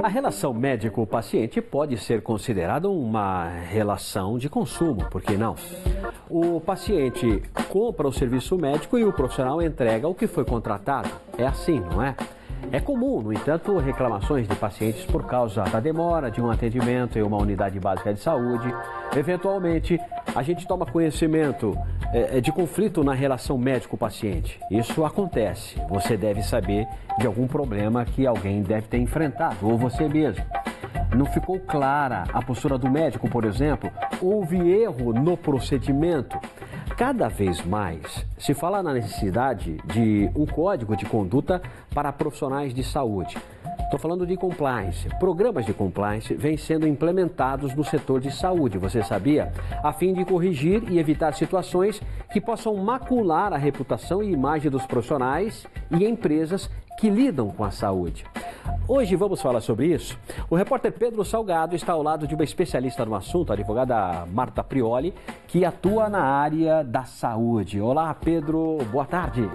A relação médico-paciente pode ser considerada uma relação de consumo, por que não? O paciente compra o serviço médico e o profissional entrega o que foi contratado. É assim, não é? É comum, no entanto, reclamações de pacientes por causa da demora de um atendimento em uma unidade básica de saúde. Eventualmente, a gente toma conhecimento de conflito na relação médico-paciente. Isso acontece. Você deve saber de algum problema que alguém deve ter enfrentado, ou você mesmo. Não ficou clara a postura do médico, por exemplo? Houve erro no procedimento? Cada vez mais se fala na necessidade de um código de conduta para profissionais de saúde. Estou falando de compliance. Programas de compliance vêm sendo implementados no setor de saúde, você sabia? A fim de corrigir e evitar situações que possam macular a reputação e imagem dos profissionais e empresas que lidam com a saúde. Hoje vamos falar sobre isso. O repórter Pedro Salgado está ao lado de uma especialista no assunto, a advogada Marta Prioli, que atua na área da saúde. Olá, Pedro, boa tarde.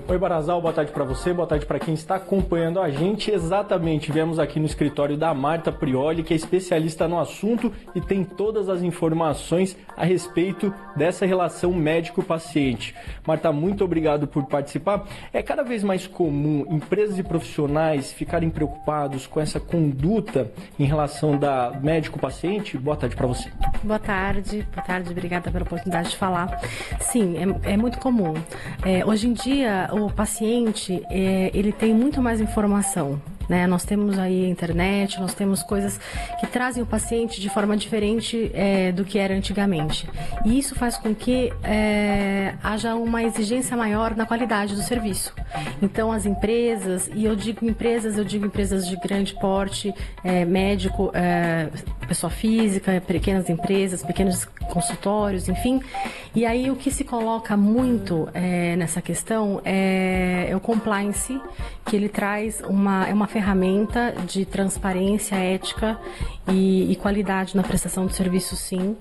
Oi, Barazal, boa tarde para você, boa tarde para quem está acompanhando a gente. Exatamente, viemos aqui no escritório da Marta Prioli, que é especialista no assunto e tem todas as informações a respeito dessa relação médico-paciente. Marta, muito obrigado por participar. É cada vez mais comum empresas e profissionais ficarem preocupados com essa conduta em relação da médico-paciente? Boa tarde para você. Boa tarde, obrigada pela oportunidade de falar. Sim, é muito comum. Hoje em dia, o paciente, ele tem muito mais informação, né? Nós temos aí a internet, nós temos coisas que trazem o paciente de forma diferente do que era antigamente. E isso faz com que haja uma exigência maior na qualidade do serviço. Então, as empresas, e eu digo empresas de grande porte, médico, pessoa física, pequenas empresas, pequenos consultórios, enfim. E aí o que se coloca muito nessa questão é o compliance, que ele traz uma ferramenta de transparência, ética e qualidade na prestação do serviço, sim,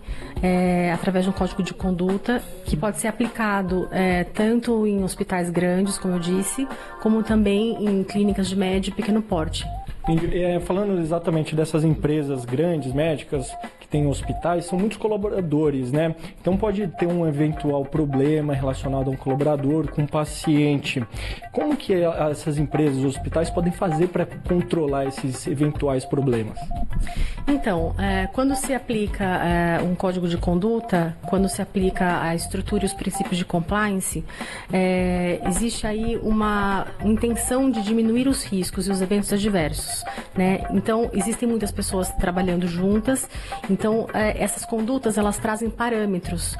através de um código de conduta que pode ser aplicado tanto em hospitais grandes, como eu disse, como também em clínicas de médio e pequeno porte. Falando exatamente dessas empresas grandes, médicas, que têm hospitais, são muitos colaboradores, né? Então pode ter um eventual problema relacionado a um colaborador com um paciente. Como que essas empresas, os hospitais, podem fazer para controlar esses eventuais problemas? Então, quando se aplica um código de conduta, quando se aplica a estrutura e os princípios de compliance, existe aí uma intenção de diminuir os riscos e os eventos adversos, né? Então, existem muitas pessoas trabalhando juntas, então essas condutas, elas trazem parâmetros.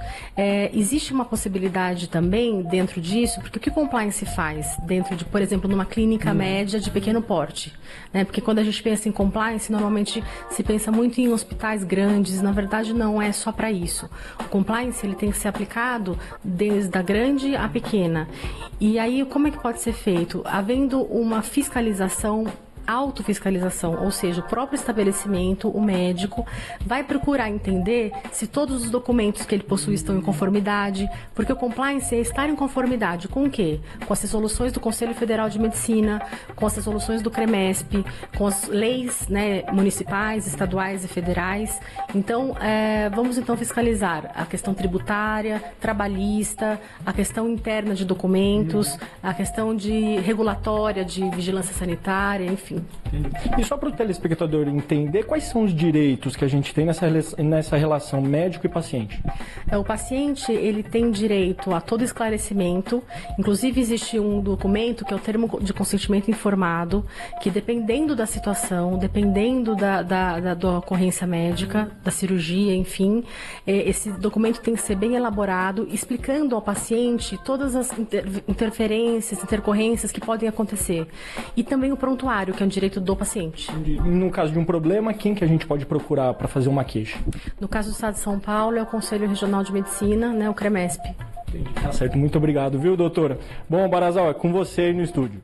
Existe uma possibilidade também dentro disso, porque o que o compliance faz dentro de, por exemplo, numa clínica média de pequeno porte, né? Porque quando a gente pensa em compliance, normalmente se pensa muito em hospitais grandes, na verdade não é só para isso. O compliance, ele tem que ser aplicado desde a grande à pequena. E aí, como é que pode ser feito? Havendo uma fiscalização, autofiscalização, ou seja, o próprio estabelecimento, o médico, vai procurar entender se todos os documentos que ele possui estão em conformidade, porque o compliance é estar em conformidade com o quê? Com as resoluções do Conselho Federal de Medicina, com as resoluções do CREMESP, com as leis, né, municipais, estaduais e federais. Então, vamos então fiscalizar a questão tributária, trabalhista, a questão interna de documentos, a questão de regulatória, de vigilância sanitária, enfim. E só para o telespectador entender, quais são os direitos que a gente tem nessa relação médico e paciente? O paciente, ele tem direito a todo esclarecimento, inclusive existe um documento que é o termo de consentimento informado, que dependendo da situação, dependendo da ocorrência médica, da cirurgia, enfim, esse documento tem que ser bem elaborado, explicando ao paciente todas as interferências, intercorrências que podem acontecer. E também o prontuário, que é um direito do paciente. No caso de um problema, quem que a gente pode procurar para fazer uma queixa? No caso do Estado de São Paulo, é o Conselho Regional de Medicina, né, o CREMESP. Entendi. Tá certo, muito obrigado, viu, doutora? Bom, Barazal, é com você aí no estúdio.